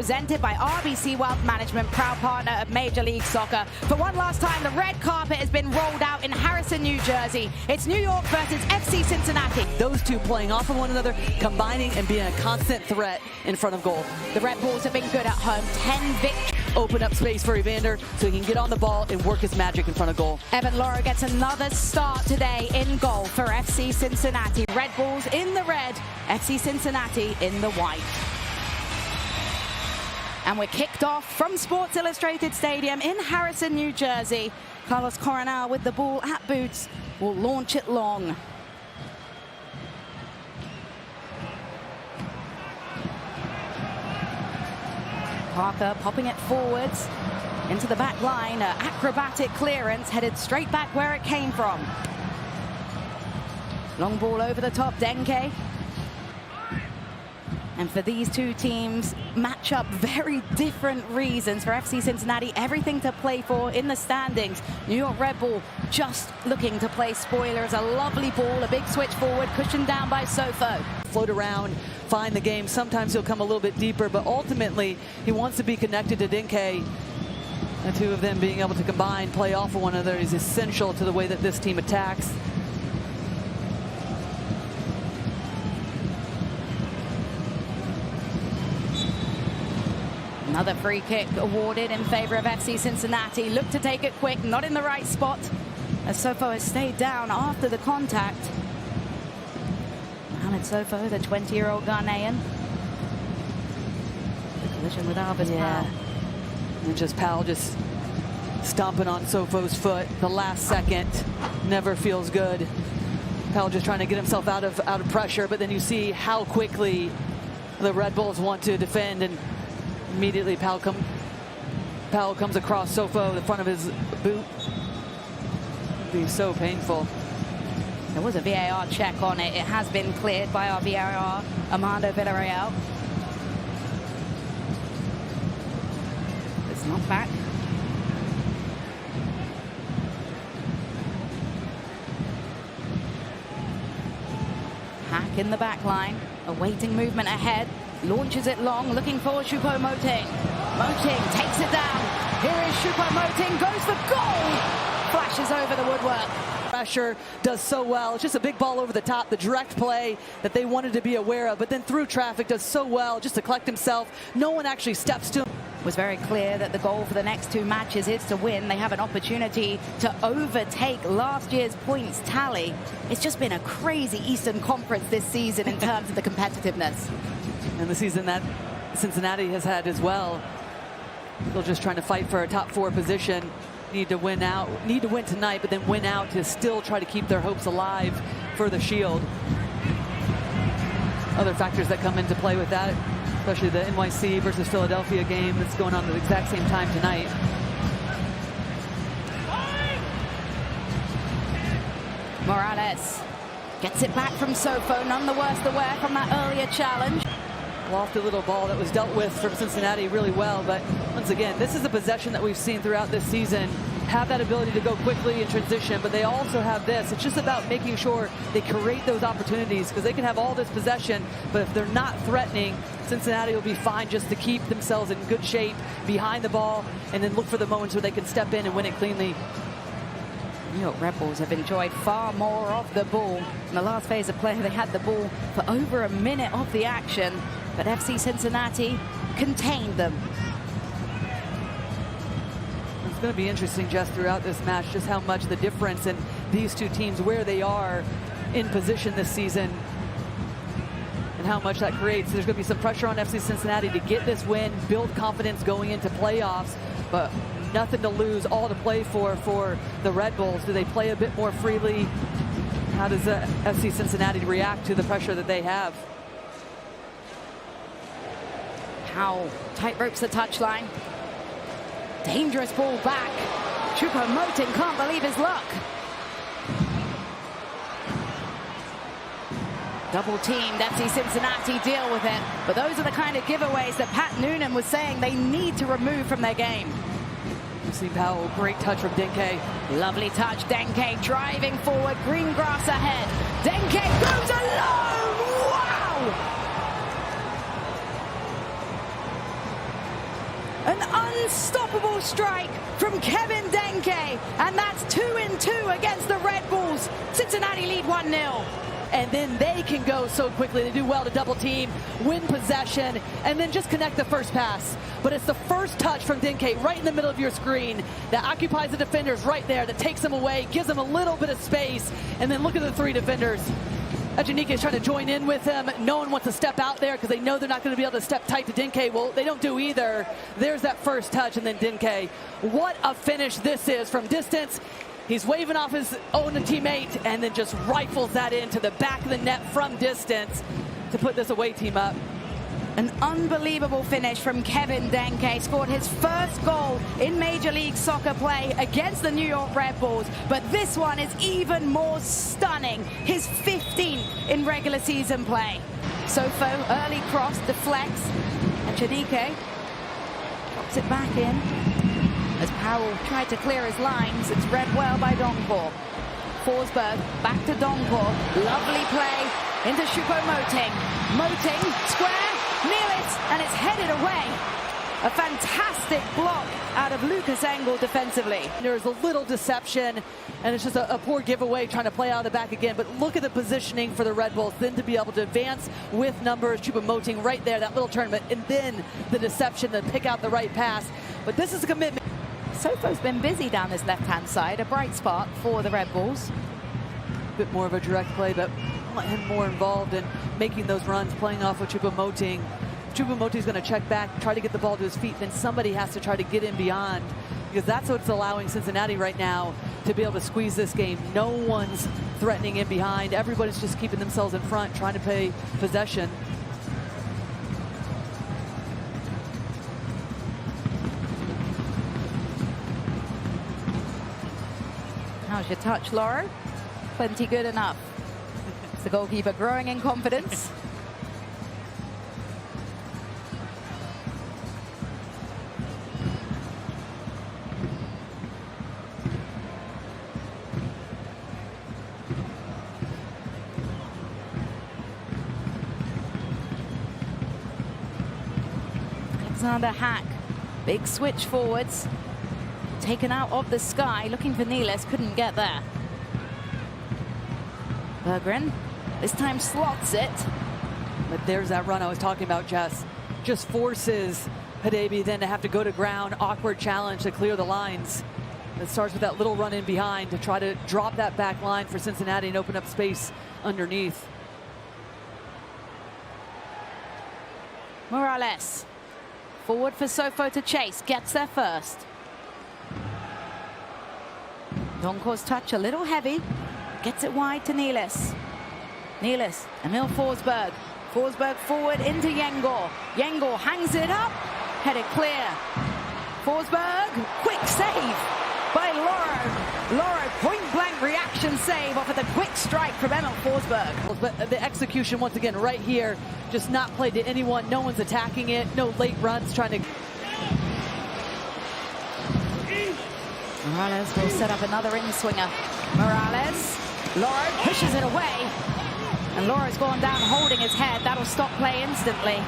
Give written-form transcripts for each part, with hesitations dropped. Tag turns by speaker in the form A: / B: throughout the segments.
A: presented by RBC Wealth Management, proud partner of Major League Soccer. For one last time, the red carpet has been rolled out in Harrison, New Jersey. It's New York versus FC Cincinnati.
B: Those two playing off of one another, combining and being a constant threat in front of goal.
A: The Red Bulls have been good at home. 10 victories.
B: Open up space for Evander so he can get on the ball and work his magic in front of goal.
A: Evan Laura gets another start today in goal for FC Cincinnati. Red Bulls in the red, FC Cincinnati in the white. And we're kicked off from Sports Illustrated Stadium in Harrison, New Jersey. Carlos Coronel with the ball at boots will launch it long. Parker popping it forwards into the back line. An acrobatic clearance headed straight back where it came from. Long ball over the top, Denke. And for these two teams, match up very different reasons. For FC Cincinnati, everything to play for in the standings. New York Red Bull just looking to play spoilers. A lovely ball, a big switch forward, cushioned down by Sofo.
B: Float around, find the game. Sometimes he'll come a little bit deeper, but ultimately he wants to be connected to Denke. The two of them being able to combine, play off of one another is essential to the way that this team attacks.
A: Another free kick awarded in favor of FC Cincinnati. Look to take it quick, not in the right spot, as Sofo has stayed down after the contact. Mohamed Sofo, the 20-year-old Ghanaian. The collision with Albert Powell.
B: And just Powell just stomping on Sofo's foot. The last second never feels good. Powell just trying to get himself out of pressure, but then you see how quickly the Red Bulls want to defend, and immediately Powell comes across Sofo, the front of his boot. It'd be so painful.
A: There was a VAR check on it. It has been cleared by our VAR, Armando Villarreal. It's not back. Hack in the back line, awaiting movement ahead. Launches it long, looking for Choupo-Moting. Moting takes it down. Here is Choupo-Moting, goes for goal! Flashes over the woodwork.
B: Pressure does so well. It's just a big ball over the top, the direct play that they wanted to be aware of, but then through traffic does so well just to collect himself. No one actually steps to him.
A: It was very clear that the goal for the next two matches is to win. They have an opportunity to overtake last year's points tally. It's just been a crazy Eastern Conference this season in terms of the competitiveness.
B: And the season that Cincinnati has had as well. Still just trying to fight for a top 4 position. Need to win tonight, but then win out to still try to keep their hopes alive for the Shield. Other factors that come into play with that, especially the NYC versus Philadelphia game that's going on at the exact same time tonight.
A: Morales gets it back from Sofo, none the worse the wear from that earlier challenge.
B: Lofty little ball that was dealt with from Cincinnati really well, but once again, this is a possession that we've seen throughout this season. Have that ability to go quickly in transition, but they also have this. It's just about making sure they create those opportunities, because they can have all this possession, but if they're not threatening, Cincinnati will be fine just to keep themselves in good shape behind the ball and then look for the moments where they can step in and win it cleanly.
A: New York Red Bulls have enjoyed far more of the ball. In the last phase of play, they had the ball for over a minute of the action, but FC Cincinnati contained them.
B: It's going to be interesting, Jess, throughout this match, just how much the difference in these two teams, where they are in position this season, and how much that creates. There's going to be some pressure on FC Cincinnati to get this win, build confidence going into playoffs, but nothing to lose, all to play for the Red Bulls. Do they play a bit more freely? How does FC Cincinnati react to the pressure that they have?
A: Powell tight ropes the touchline. Dangerous ball back. Choupo-Moting can't believe his luck. Double teamed, FC Cincinnati deal with it. But those are the kind of giveaways that Pat Noonan was saying they need to remove from their game.
B: You see Powell, great touch from Denke.
A: Lovely touch, Denke driving forward, green grass ahead. Denke goes alone! Wow! unstoppable strike from Kevin Denke, and that's 2-2 against the Red Bulls. Cincinnati lead 1-0.
B: And then they can go so quickly. They do well to double team, win possession, and then just connect the first pass. But it's the first touch from Denke right in the middle of your screen that occupies the defenders right there, that takes them away, gives them a little bit of space, and then look at the three defenders. Denke is trying to join in with him. No one wants to step out there because they know they're not going to be able to step tight to Denke. Well, they don't do either. There's that first touch, and then Denke. What a finish this is from distance. He's waving off his own teammate and then just rifles that into the back of the net from distance to put this away team up.
A: An unbelievable finish from Kevin Denke. Scored his first goal in Major League Soccer play against the New York Red Bulls. But this one is even more stunning. His 15th in regular season play. Sofo, early cross, deflects. And Denke drops it back in. As Powell tried to clear his lines, it's read well by Denke. Forsberg back to Denke. Lovely play into Choupo-Moting. Moting, square, Nielitz, and it's headed away. A fantastic block out of Lucas Engel defensively.
B: There's a little deception, and it's just a poor giveaway trying to play out of the back again. But look at the positioning for the Red Bulls, then to be able to advance with numbers. Choupo-Moting right there, that little tournament, and then the deception to pick out the right pass. But this is a commitment.
A: Sofo's been busy down this left-hand side, a bright spot for the Red Bulls.
B: A bit more of a direct play, but want him more involved in making those runs, playing off of Choupo-Moting. Choupo-Moting's going to check back, try to get the ball to his feet, then somebody has to try to get in beyond, because that's what's allowing Cincinnati right now to be able to squeeze this game. No one's threatening in behind. Everybody's just keeping themselves in front, trying to play possession.
A: How's your touch, Laura? Plenty good enough. It's the goalkeeper growing in confidence. Alexander Hack, big switch forwards. Taken out of the sky, looking for Nielitz, couldn't get there. Berggren, this time slots it.
B: But there's that run I was talking about, Jess. Just forces Hadebe then to have to go to ground. Awkward challenge to clear the lines. It starts with that little run in behind to try to drop that back line for Cincinnati and open up space underneath.
A: Morales, forward for Sofo to chase, gets there first. Donko's touch a little heavy, gets it wide to Nielitz. Nielitz, Emil Forsberg. Forsberg forward into Yengor. Yengor hangs it up, headed clear. Forsberg, quick save by Laura. Laura, point-blank reaction save off of the quick strike from Emil Forsberg.
B: But the execution, once again, right here, just not played to anyone. No one's attacking it. No late runs trying to...
A: Morales will set up another in-swinger. Morales, Laura pushes it away. And Laura's gone down holding his head. That'll stop play instantly.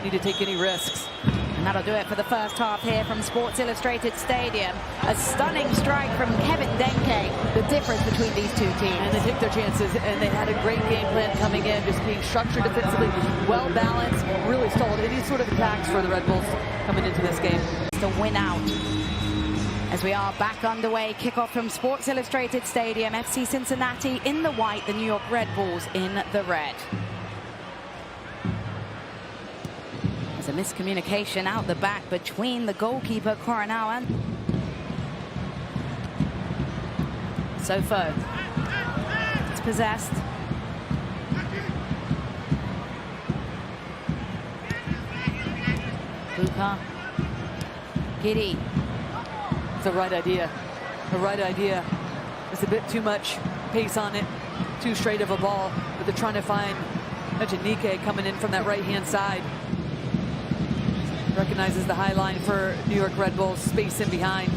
B: Need to take any risks.
A: And that'll do it for the first half here from Sports Illustrated Stadium. A stunning strike from Kevin Denke. The difference between these two teams.
B: And they took their chances, and they had a great game plan coming in, just being structured defensively, well balanced, really stalled any sort of attacks for the Red Bulls coming into this game.
A: To win out. As we are back underway, kickoff from Sports Illustrated Stadium. FC Cincinnati in the white, the New York Red Bulls in the red. There's a miscommunication out the back between the goalkeeper, Coronel, and Sofo. It's possessed. Buka. Giddy.
B: It's the right idea. The right idea. There's a bit too much pace on it. Too straight of a ball. But they're trying to find Denke coming in from that right-hand side. Recognizes the high line for New York Red Bulls. Space in behind.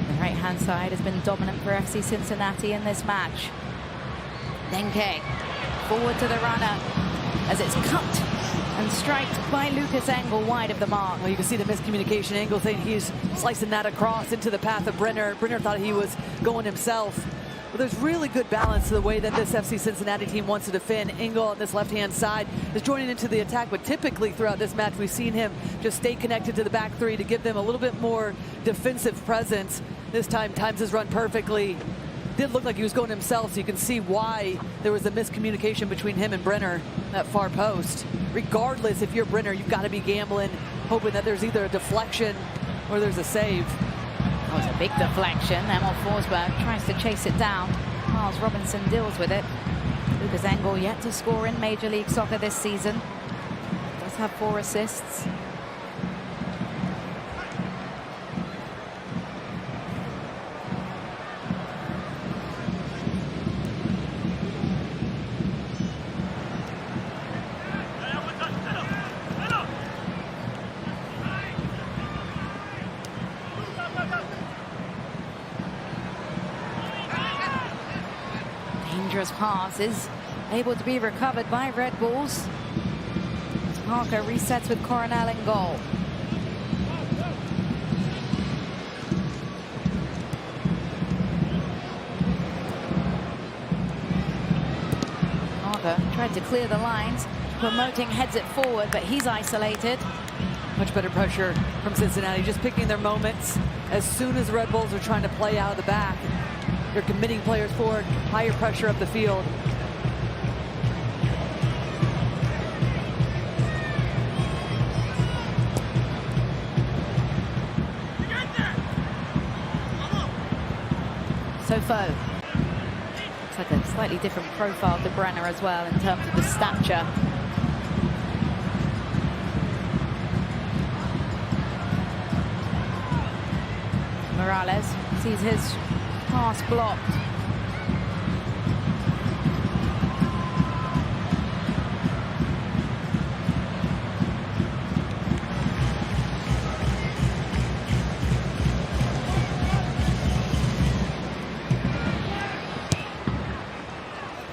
A: The right-hand side has been dominant for FC Cincinnati in this match. Denke forward to the runner as it's cut and striked by Lucas Engel wide of the mark.
B: Well, you can see the miscommunication. Engel saying he's slicing that across into the path of Brenner. Brenner thought he was going himself. But there's really good balance to the way that this FC Cincinnati team wants to defend. Engel on this left-hand side is joining into the attack, but typically throughout this match, we've seen him just stay connected to the back three to give them a little bit more defensive presence. This time, times his run perfectly. Did look like he was going himself, so you can see why there was a miscommunication between him and Brenner, that far post. Regardless, if you're Brenner, you've got to be gambling, hoping that there's either a deflection or there's a save.
A: Oh, it's a big deflection. Emil Forsberg tries to chase it down. Miles Robinson deals with it. Lucas Engel yet to score in Major League Soccer this season. Does have 4 assists. Dangerous pass is able to be recovered by Red Bulls. As Parker resets with Coronel in goal. Parker tried to clear the lines. Promoting heads it forward, but he's isolated.
B: Much better pressure from Cincinnati, just picking their moments. As soon as the Red Bulls are trying to play out of the back, they're committing players forward, higher pressure up the field.
A: Sofo. Looks like a slightly different profile to Brenner as well in terms of the stature. Morales sees his pass blocked.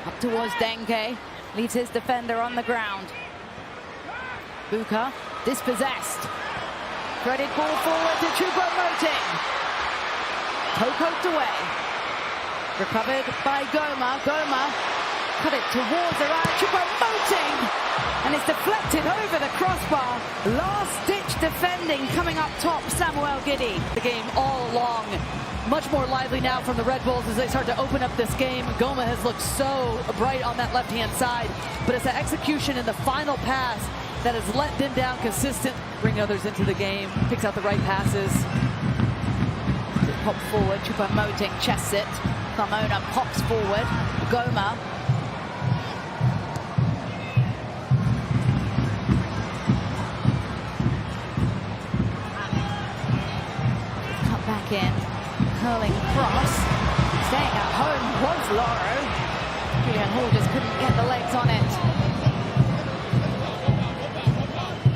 A: Up towards Denke, leaves his defender on the ground. Buka dispossessed. Threaded ball forward to Choupo-Moting. Poked away. Recovered by Goma. Goma cut it towards the right. Choupo-Moting. And it's deflected over the crossbar. Last-ditch defending coming up top, Samuel Giddy.
B: The game all along. Much more lively now from the Red Bulls as they start to open up this game. Goma has looked so bright on that left-hand side, but it's the execution in the final pass that has let them down consistent. Bring others into the game. Picks out the right passes.
A: Pop forward, Choupo-Moting chests it. Carmona pops forward. Goma. Cut back in. Curling cross. Staying at home was Loro. Julian Hall just couldn't get the legs on it.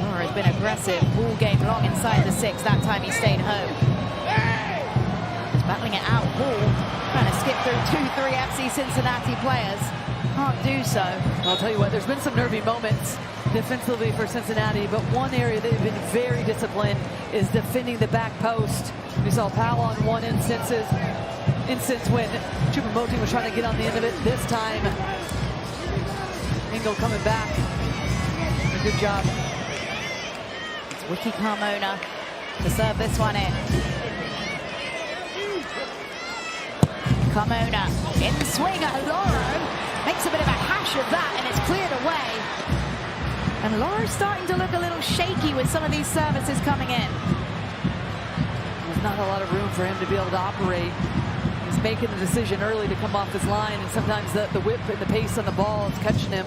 A: Loro has been aggressive all game long inside the 6. That time he stayed home. Battling it out, Hall trying to skip through 2-3 FC Cincinnati players. Can't do so.
B: I'll tell you what, there's been some nervy moments defensively for Cincinnati, but one area they've been very disciplined is defending the back post. We saw Powell on one instance when Choupo-Moting was trying to get on the end of it. This time, Engel coming back. Good job.
A: It's Wiki Carmona to serve this one in. Carmona in swinger. Loro makes a bit of a hash of that, and it's cleared away. And Loro's starting to look a little shaky with some of these services coming in.
B: There's not a lot of room for him to be able to operate. He's making the decision early to come off his line, and sometimes the whip and the pace on the ball is catching him.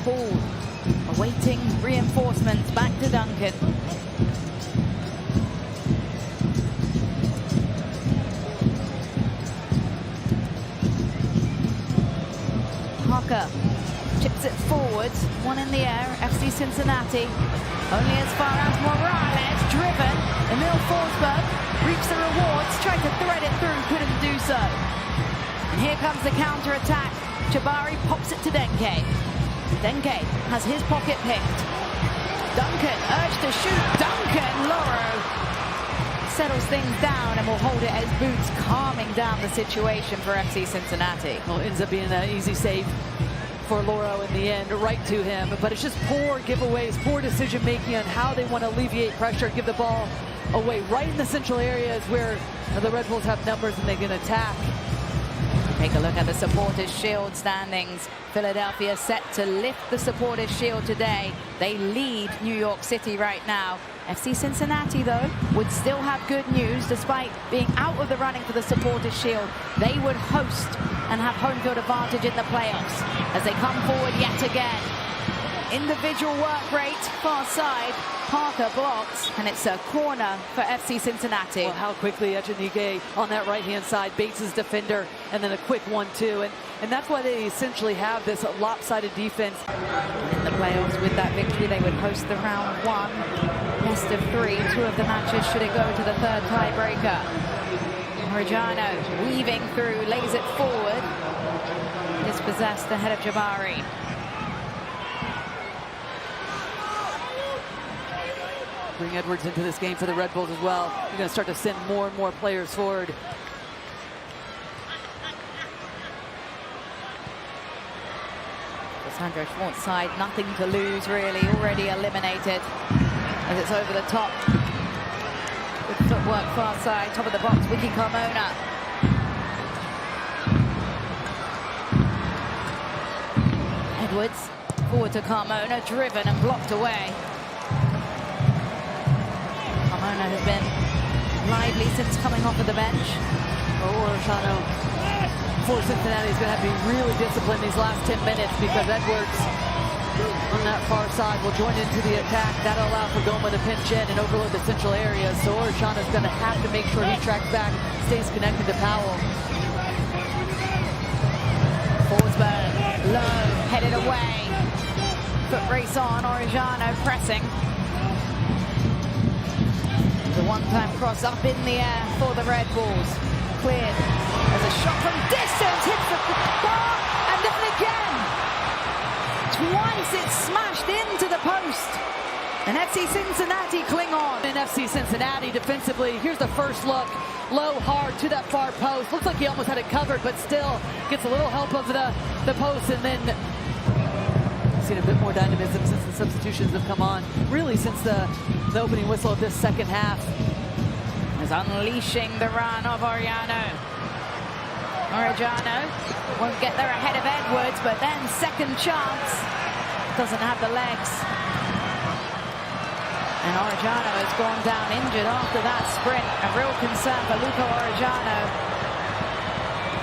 A: Ball awaiting reinforcements back to Duncan. Parker chips it forward, one in the air, FC Cincinnati. Only as far as Morales, driven. Emil Forsberg reaps the rewards, tried to thread it through, couldn't do so. And here comes the counter-attack Jabari pops it to Denke. Denke has his pocket picked. Duncan urged to shoot. Duncan, Loro settles things down and will hold it as Boots calming down the situation for FC Cincinnati.
B: Well, it ends up being an easy save for Loro in the end, right to him. But it's just poor giveaways, poor decision making on how they want to alleviate pressure, give the ball away right in the central areas where the Red Bulls have numbers and they can attack.
A: Take a look at the Supporters' Shield standings. Philadelphia set to lift the Supporters' Shield today. They lead New York City right now. FC Cincinnati, though, would still have good news. Despite being out of the running for the Supporters' Shield, they would host and have home field advantage in the playoffs as they come forward yet again. Individual work rate, far side. Parker blocks, and it's a corner for FC Cincinnati.
B: Well, how quickly Denke on that right-hand side baits his defender, and then a quick 1-2. And that's why they essentially have this lopsided defense.
A: In the playoffs, with that victory, they would host the round 1. Best of 3. 2 of the matches should it go to the third tiebreaker. Orejano weaving through, lays it forward. Dispossessed ahead of Jabari.
B: Bring Edwards into this game for the Red Bulls as well. You're going to start to send more and more players forward.
A: Sandro Schwartz side, nothing to lose really, already eliminated as it's over the top. Good footwork far side, top of the box, Wiki Carmona. Edwards forward to Carmona, driven and blocked away. Carmona has been lively since coming off of the bench.
B: Orejano for Cincinnati is going to have to be really disciplined these last 10 minutes because Edwards on that far side will join into the attack. That'll allow for Goma to pinch in and overload the central area. So Orejano is going to have to make sure he tracks back, stays connected to Powell.
A: Forsberg, low, headed away. Foot race on, Orejano pressing. The one-time cross up in the air for the Red Bulls. Cleared. There's a shot from distance, hits the bar, and then again. Twice it's smashed into the post. And FC Cincinnati cling on.
B: And FC Cincinnati defensively, here's the first look. Low, hard to that far post. Looks like he almost had it covered, but still gets a little help of the post, and then seen a bit more dynamism since the substitutions have come on. Really since the opening whistle of this second half.
A: Is unleashing the run of Orejano. Orejano won't get there ahead of Edwards, but then second chance. Doesn't have the legs. And Orejano has gone down injured after that sprint. A real concern for Luca Orejano.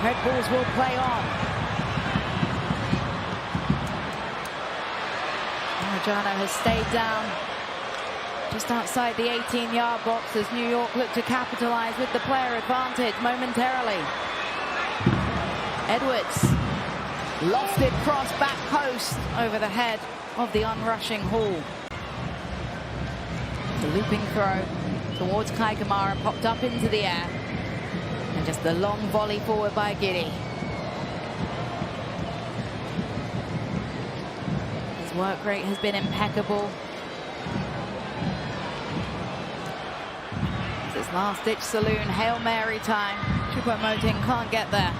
A: Red Bulls will play on. Orejano has stayed down just outside the 18-yard box as New York look to capitalize with the player advantage momentarily. Edwards, lofted cross back post over the head of the onrushing Hall. The looping throw towards Kai Kamara, popped up into the air. And just the long volley forward by Giddy. His work rate has been impeccable. Last-ditch saloon, Hail Mary time. Choupo-Moting can't get there.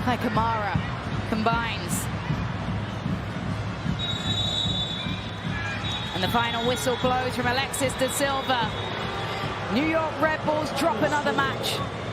A: Kai Kamara combines. And the final whistle blows from Alexis de Silva. New York Red Bulls drop another match.